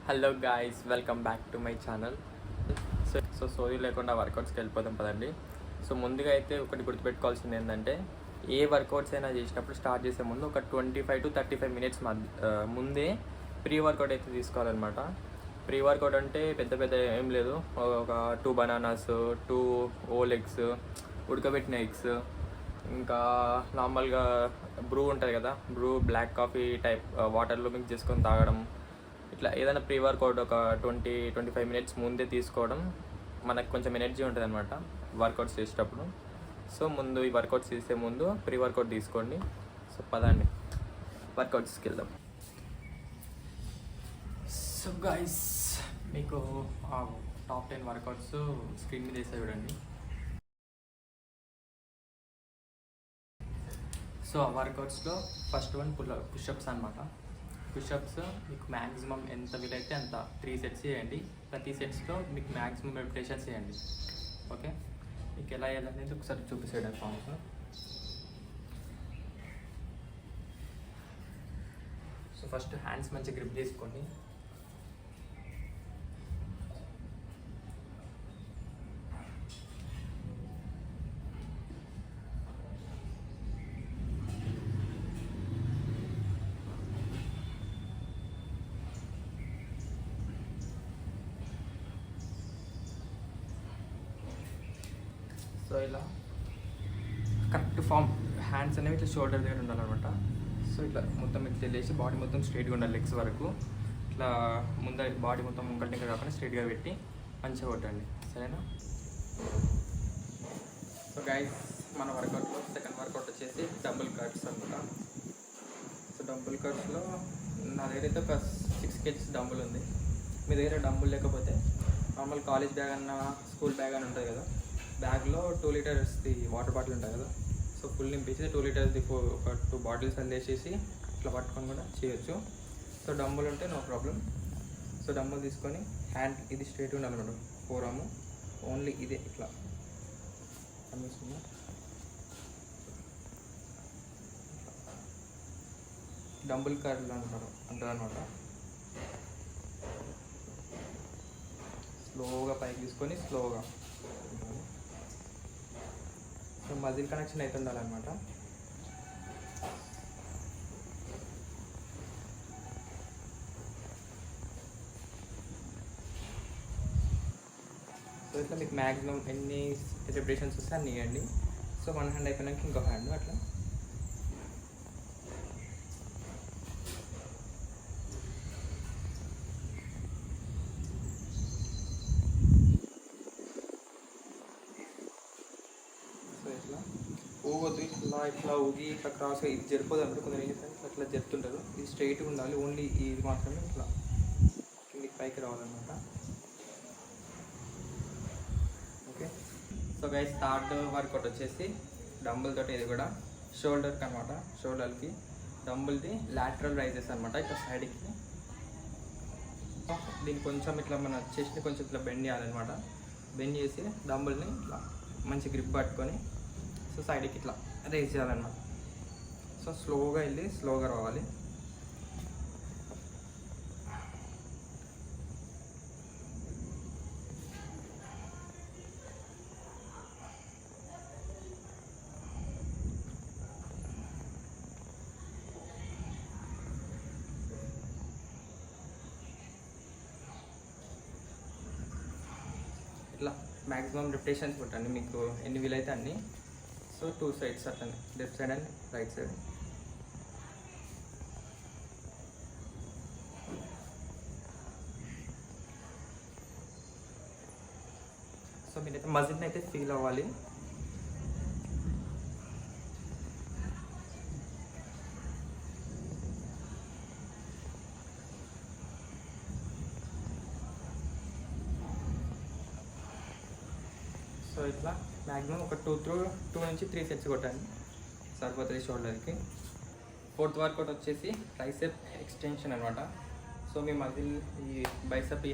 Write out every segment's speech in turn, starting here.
Hello guys, welcome back to my channel. Sorry లేకుండా వర్కౌట్స్కి వెళ్ళిపోతాం పదండి. సో ముందుగా అయితే ఒకటి గుర్తుపెట్టుకోవాల్సింది ఏంటంటే, ఏ వర్కౌట్స్ అయినా చేసినప్పుడు స్టార్ట్ చేసే ముందు ఒక 25 to 35 మినిట్స్ ముందే ప్రీ వర్కౌట్ అయితే తీసుకోవాలన్నమాట. ప్రీ వర్కౌట్ అంటే పెద్ద పెద్ద ఏం లేదు, ఒక 2 బనానాస్, 2 ఓల్ ఎగ్స్, ఉడకబెట్టిన ఎగ్స్, ఇంకా నార్మల్గా బ్రూ ఉంటుంది కదా, బ్రూ బ్లాక్ కాఫీ టైప్ వాటర్లో మిక్స్ చేసుకొని తాగడం. ఇట్లా ఏదైనా ప్రీ వర్కౌట్ ఒక 20-25 మినిట్స్ ముందే తీసుకోవడం మనకు కొంచెం ఎనర్జీ ఉంటుంది అనమాట వర్కౌట్స్ చేసేటప్పుడు. సో ముందు ఈ వర్కౌట్స్ చేసే ముందు ప్రీ వర్కౌట్ తీసుకోండి. సో పదండి వర్కౌట్స్కి వెళ్దాం. సో గైస్, మీకు టాప్ 10 వర్కౌట్స్ స్క్రీన్ మీద వేసా చూడండి. సో ఆ వర్కౌట్స్లో ఫస్ట్ వన్ పుషప్స్ అనమాట. పుషప్స్ మీకు మ్యాక్సిమం ఎంత వీలైతే అంత 3 సెట్స్ చేయండి. ప్రతి సెట్స్లో మీకు మ్యాక్సిమం రెపిటేషన్స్ చేయండి. ఓకే, మీకు ఎలా చేయాలనేది ఒకసారి చూపిసేయడం ఫామ్స్. సో ఫస్ట్ హ్యాండ్స్ మంచి గ్రిప్ తీసుకోండి. సో ఇలా కరెక్ట్ ఫామ్, హ్యాండ్స్ అనేవి ఇట్లా షోల్డర్ దగ్గర ఉండాలన్నమాట. సో ఇట్లా మొత్తం ఇట్లా వెళ్ళేసి బాడీ మొత్తం స్ట్రైట్గా ఉండాలి. లెగ్స్ వరకు ఇట్లా ముందర బాడీ మొత్తం ముంగటిగా కాకుండా స్ట్రైట్గా పెట్టి మంచిగా కొట్టండి, సరేనా? సో గైస్, మన వర్కౌట్లో సెకండ్ వర్కౌట్ వచ్చేసి డంబుల్ కట్స్ అనమాట. సో డంబుల్ కట్స్లో నా దగ్గర అయితే ఒక 6 kgs డంబుల్ ఉంది. మీ దగ్గర డంబుల్ లేకపోతే నార్మల్ కాలేజ్ బ్యాగ్ అన్న స్కూల్ బ్యాగ్ అని ఉంటుంది కదా, బ్యాగ్లో 2 లీటర్స్ది వాటర్ బాటిల్ ఉంటుంది కదా, సో ఫుల్ నింపేసి 2 లీటర్స్ది ఒక 2 బాటిల్స్ అని వేసేసి ఇట్లా పట్టుకొని కూడా చేయొచ్చు. సో డంబుల్ ఉంటే నో ప్రాబ్లం. సో డంబుల్ తీసుకొని హ్యాండ్ ఇది స్ట్రైట్గా ఉండాలన్నమాట. ఫోరాము ఓన్లీ ఇదే ఇట్లా కనిపిస్తుందా, డంబుల్ కర్ల్ అంటారు అనమాట. స్లోగా పైకి తీసుకొని స్లోగా, సో మజిల్ కనెక్షన్ అయితే ఉండాలన్నమాట. సో ఇట్లా మీకు మ్యాక్సిమం ఎన్ని సెలబ్రేషన్స్ వస్తే అన్ని ఇవ్వండి. సో 1 హ్యాండ్ అయిపోయినాక ఇంకో హ్యాండ్ అట్లా. ఊగొద్దు, ఇట్లా ఊగి ఇట్లా క్రాస్గా ఇది జరిపోదు అంటే కొందరు ఏం చేస్తారు అట్లా జరుపుతుంటారు. ఇది స్ట్రైట్గా ఉండాలి, ఓన్లీ ఇది మాత్రమే ఇట్లా కిందికి పైకి రావాలన్నమాట. Okay, so guys, third workout వచ్చేసి డంబుల్ తోటి, ఇది కూడా షోల్డర్కి అనమాట. షోల్డర్కి డంబుల్ది లాటరల్ రైజెస్ అనమాట. ఇట్లా సైడ్కి దీన్ని కొంచెం ఇట్లా మన చెస్ట్ని కొంచెం ఇట్లా బెండ్ చేయాలన్నమాట. బెండ్ చేసి డంబుల్ని ఇట్లా మంచి గ్రిప్ పట్టుకొని సో సైడ్కి ఇట్లా రేస్ చేయాలన్నమాట. సో స్లోగా వెళ్ళి స్లోగా రావాలి. ఇట్లా మ్యాక్సిమం రిపిటేషన్స్ కొట్టండి, మీకు ఎన్ని వీలైతే అన్ని. సో 2 సైడ్స్ అట్లనే, left side and right side. So మీరైతే మజిల్ని అయితే ఫీల్ అవ్వాలి. సో ఇట్లా మ్యాక్సిమం ఒక 2 నుంచి 3 సెట్స్ కొట్టండి, సరిపోతుంది షోల్డర్కి. ఫోర్త్ వర్కౌట్ వచ్చేసి ట్రైసెప్ ఎక్స్టెన్షన్ అనమాట. సో మీ మజిల్ ఈ బైసెప్ ఈ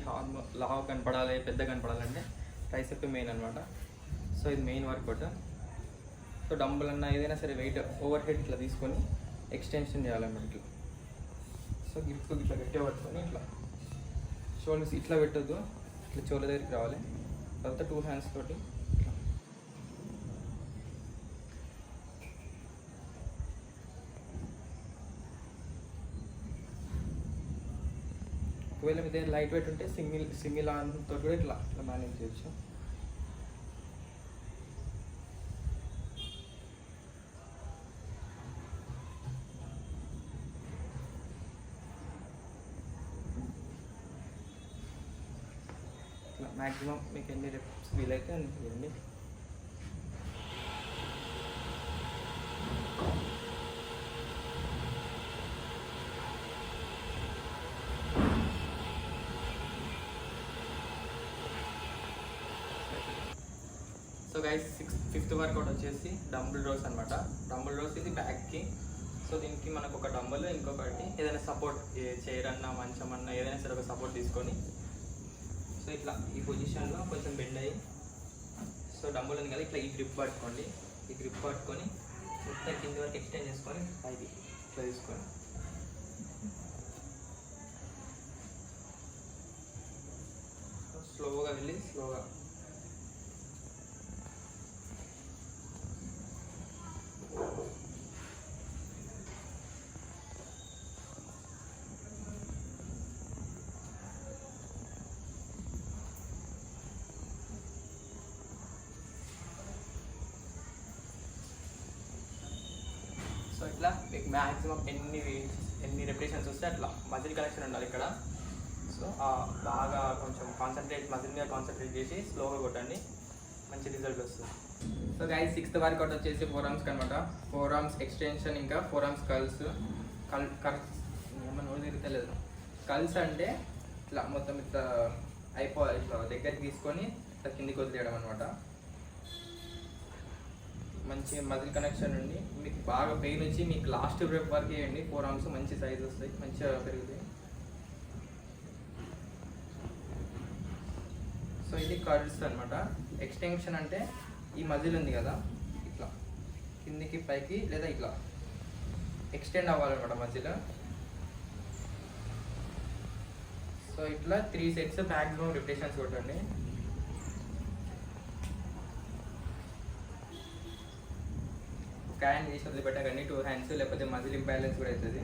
లావు కనపడాలి, పెద్ద కనపడాలంటే ట్రైసెప్ మెయిన్ అనమాట. సో ఇది మెయిన్ వర్కౌట్. సో డంబుల్ అన్న ఏదైనా సరే వెయిట్ ఓవర్ హెడ్ ఇట్లా తీసుకొని ఎక్స్టెన్షన్ చేయాలన్నమాట. ఇట్లా సో గ్రిప్ ఇట్లా గట్టిగా పట్టుకొని ఇట్లా షోల్డర్స్ ఇట్లా పెట్టొద్దు, ఇట్లా చోళ్ళ దగ్గరికి రావాలి. తర్వాత 2 హ్యాండ్స్ తోటి ఇట్లా. ఒకవేళ మీ దగ్గర లైట్ వెయిట్ ఉంటే సింగిల్ ఆర్మ్ తోటి కూడా ఇట్లా ఇట్లా మేనేజ్ చేయొచ్చు. మ్యాక్సిమం మీకు ఎన్ని రెప్స్ వీలైతే అన్ని చేయండి. సో గైస్ 5th వర్కౌట్ వచ్చేసి డంబుల్ రోస్ అనమాట. డంబుల్ రోస్ ఇది బ్యాక్కి. సో దీనికి మనకు ఒక డంబుల్, ఇంకొకటి ఏదైనా సపోర్ట్, చైర్ అన్నా మంచం అన్నా ఏదైనా సరే ఒక సపోర్ట్ తీసుకొని సో ఇట్లా ఈ పొజిషన్లో కొంచెం బెండ్ అయ్యి, సో డంబుల్ ఉంది కదా, ఇట్లా ఈ గ్రిప్ పట్టుకోండి. ఈ గ్రిప్ పట్టుకొని మొత్తం కింద వరకు ఎక్స్టెండ్ చేసుకొని పైకి ఇట్లా తీసుకోండి. స్లోగా వెళ్ళి స్లోగా సో ఇట్లా మీకు మ్యాక్సిమం ఎన్ని రెపిటేషన్స్ వస్తే అట్లా మజిల్ కనెక్షన్ ఉండాలి ఇక్కడ. సో బాగా కొంచెం మజిల్ మీద కాన్సన్ట్రేట్ చేసి స్లోగా కొట్టండి, మంచి రిజల్ట్ వస్తుంది. సో గైస్ 6th వర్కౌట్ వచ్చేసి 4 ఆర్మ్స్ అనమాట. 4 ఆర్మ్స్ ఎక్స్టెన్షన్, ఇంకా 4 ఆర్మ్స్ కల్స్. ఏమన్నా నోరు తిరుగుతలేదు. కల్స్ అంటే ఇట్లా మొత్తం ఇట్లా అయిపోవాలి, ఇట్లా దగ్గరికి తీసుకొని ఇట్లా కిందికి వదిలేయడం అనమాట. మంచి మజిల్ కనెక్షన్ ఉండి మీకు బాగా పెయిన్ వచ్చి మీకు లాస్ట్ బ్రేక్ వరకు వేయండి. 4 ఆర్మ్స్ మంచి సైజ్ వస్తాయి, మంచిగా పెరుగుతాయి. సో ఇది కర్ల్స్ అనమాట. ఎక్స్టెన్షన్ అంటే ఈ మజిల్ ఉంది కదా, ఇట్లా కిందికి పైకి లేదా ఇట్లా ఎక్స్టెండ్ అవ్వాలన్నమాట మజిల్. సో ఇట్లా 3 సెట్స్ మ్యాక్సిమం రిపిటేషన్స్ కొట్టండి. ఒక హ్యాండ్ తీసి వదిలిపెట్టకండి, 2 హ్యాండ్స్, లేకపోతే మజిల్ ఇంబ్యాలెన్స్ కూడా అవుతుంది.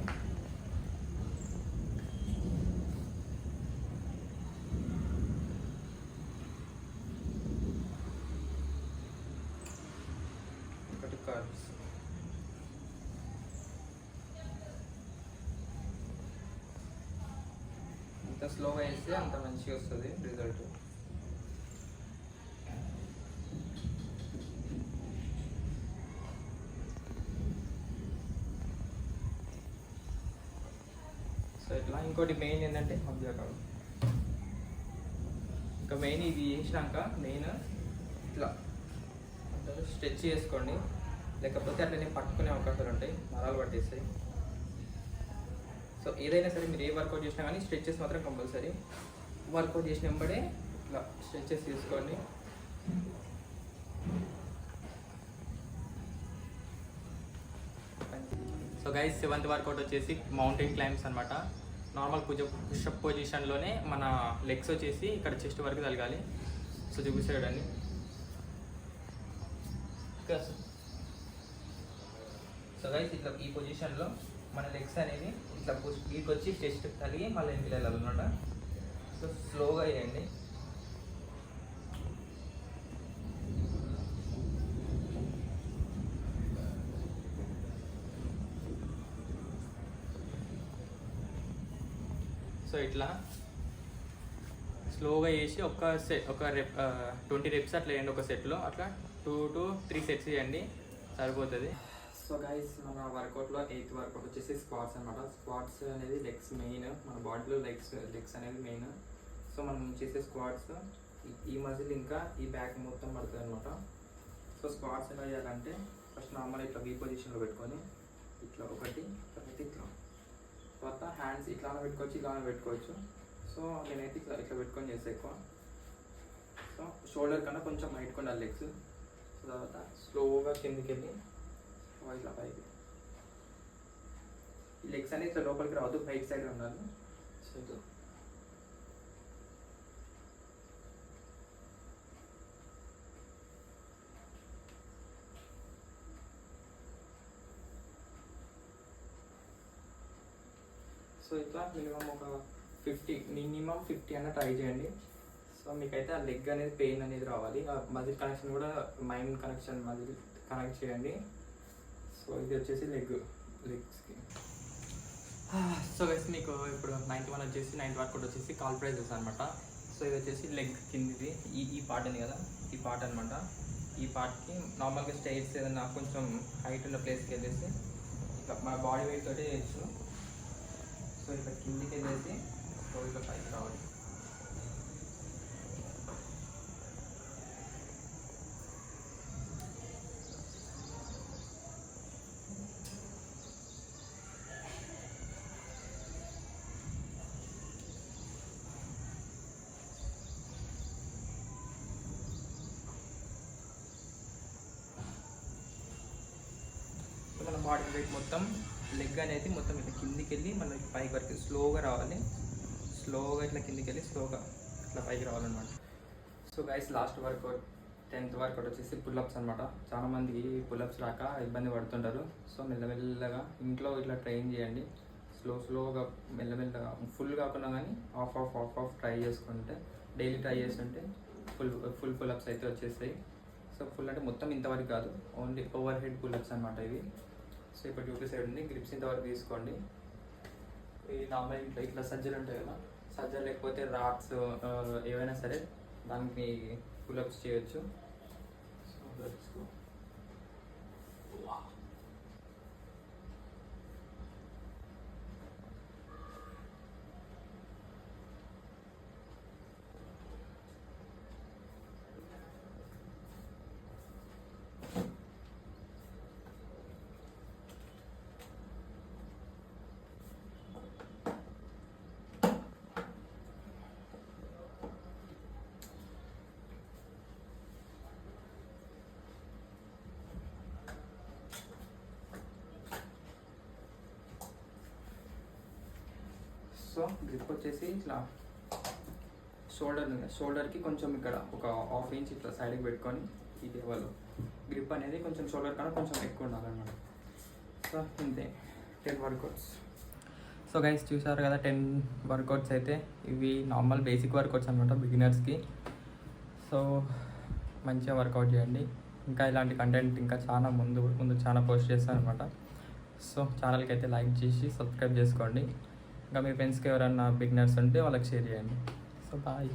ఒకటి కర్వ్స్. ఎంత స్లోగా వేస్తే అంత మంచిగా వస్తుంది రిజల్ట్. సో ఇట్లా ఇంకోటి మెయిన్ ఏంటంటే అబ్జర్వ్, ఇంకా మెయిన్ ఇది చేసినాక మెయిన్ ఇట్లా స్ట్రెచ్ చేసుకోండి, లేకపోతే అట్లనే పట్టుకునే అవకాశాలు ఉంటాయి, నరాలు పట్టేస్తాయి. సో ఏదైనా సరే మీరు ఏ వర్కౌట్ చేసినా కానీ స్ట్రెచెస్ మాత్రం కంపల్సరీ. వర్కౌట్ చేసిన వెంబడే ఇట్లా స్ట్రెచెస్ తీసుకోండి. సో గైస్ 7th వర్కౌట్ వచ్చేసి మౌంటైన్ క్లైంబ్స్ అనమాట. నార్మల్ పుషప్ పొజిషన్లోనే మన లెగ్స్ వచ్చేసి ఇక్కడ చెస్ట్ వరకు తలగాలి. సో చూపిస్తాడండి. సో గైస్ ఇట్లా ఈ పొజిషన్లో మన లెగ్స్ అనేది ఇట్లా వీటికి వచ్చి చెస్ట్ తలిగి మళ్ళీ ఇంటికి వెళ్ళాలన్నమాట. సో స్లోగా వేయండి. సో ఇట్లా స్లోగా వేసి ఒక 20 రెప్స్ అట్లా వేయండి ఒక సెట్లో. అట్లా 2 to 3 సెట్స్ చేయండి, సరిపోతుంది. సో గైస్ మన వర్కౌట్లో 8th వర్కౌట్ వచ్చేసి స్క్వాట్స్ అనమాట. స్క్వాట్స్ అనేది లెగ్స్ మెయిన్, మన బాడీలో లెగ్స్ అనేది మెయిన్. సో మనం చేసే స్క్వాట్స్ ఈ మజిల్ ఇంకా ఈ బ్యాక్ మొత్తం పడుతుంది అనమాట. సో స్క్వాట్స్ ఎలా చేయాలంటే ఫస్ట్ నార్మల్ ఇట్లా వీ పొజిషన్లో పెట్టుకొని ఇట్లా ఒకటి, తర్వాత ఇట్లా, తర్వాత హ్యాండ్స్ ఇట్లా పెట్టుకోవచ్చు, ఇలా పెట్టుకోవచ్చు. సో నేనైతే ఇట్లా పెట్టుకొని చేస్తాను ఎక్కువ. సో షోల్డర్ కన్నా కొంచెం హైట్ కొండాలి లెగ్స్. సో తర్వాత స్లోగా కిందికి వెళ్ళి ఇట్లా పైకి. ఈ లెగ్స్ అనేది ఇట్లా లోపలికి రావద్దు, బయట సైడ్ ఉండాలి. సో ఇట్లా సో ఇట్లా మినిమం 50 అన్న ట్రై చేయండి. సో మీకైతే ఆ లెగ్ అనేది పెయిన్ అనేది రావాలి. ఆ మజిల్ కనెక్షన్ కూడా మైండ్ కనెక్షన్ మజిల్ కనెక్ట్ చేయండి. సో ఇది వచ్చేసి లెగ్స్కి. సో గైస్ మీకు ఇప్పుడు 91 వచ్చేసి 90 వర్కౌట్ వచ్చేసి కాల్ ప్రైజెస్ అనమాట. సో ఇది వచ్చేసి లెగ్ కిందిది ఈ పార్ట్ ఉంది కదా, ఈ పార్ట్ అనమాట. ఈ పార్ట్కి నార్మల్గా స్టైర్స్ ఏదైనా కొంచెం హైట్ ఉన్న ప్లేస్కి వెళ్ళేసి ఇట్లా మన బాడీ వెయిట్ తోటి చేయొచ్చు. సో ఇట్లా కిందికి వెళ్ళేసి సో ఇట్లా పైకి రావాలి. మన బాడీ వెయిట్ మొత్తం లెగ్ అనేది మొత్తం ఇట్లా కిందికి వెళ్ళి మనకి పైకి వరకు స్లోగా రావాలి. స్లోగా ఇట్లా కిందికి వెళ్ళి స్లోగా ఇట్లా పైకి రావాలన్నమాట. So guys last workout 10th workout వచ్చేసి పుల్అప్స్ అనమాట. చాలామంది పుల్అప్స్ రాక ఇబ్బంది పడుతుంటారు. సో మెల్లమెల్లగా ఇంట్లో ఇట్లా ట్రైన్ చేయండి. స్లోగా మెల్లమెల్లగా ఫుల్ కాకుండా కానీ ఆఫ్ ట్రై చేసుకుంటే డైలీ ట్రై చేస్తుంటే ఫుల్ పుల్అప్స్ అయితే వచ్చేస్తాయి. సో ఫుల్ అంటే మొత్తం ఇంతవరకు కాదు, ఓన్లీ ఓవర్ హెడ్ పుల్అప్స్ అనమాట ఇవి. సో ఇప్పుడు యూపీ సైడ్ ఉంది, గ్రిప్స్ ఇంతవరకు తీసుకోండి. ఈ నార్మల్ ఇట్లా సజ్జలు ఉంటాయి కదా, సజ్జలు లేకపోతే రాక్స్ ఏవైనా సరే దానికి పుల్అప్స్ చేయొచ్చు. So let's go. So grip వచ్చేసి ఇట్లా షోల్డర్కి కొంచెం ఇక్కడ ఒక ½ ఇంచ్ ఇట్లా సైడ్కి పెట్టుకొని ఈ టేబుల్ గ్రిప్ అనేది కొంచెం షోల్డర్ కన్నా కొంచెం ఎక్కువ ఉండాలన్నమాట. సో ఇంతే 10 వర్కౌట్స్. సో గైస్ చూసారు కదా 10 వర్కౌట్స్ అయితే. ఇవి నార్మల్ బేసిక్ వర్కౌట్స్ అనమాట బిగినర్స్కి. సో మంచిగా వర్కౌట్ చేయండి. ఇంకా ఇలాంటి కంటెంట్ ఇంకా చాలా ముందు చాలా పోస్ట్ చేస్తాను అనమాట. సో ఛానల్కి అయితే లైక్ చేసి సబ్స్క్రైబ్ చేసుకోండి. ఇంకా మీ ఫ్రెండ్స్కి ఎవరైనా బిగినర్స్ ఉంటే వాళ్ళకి షేర్ చేయండి. So bye.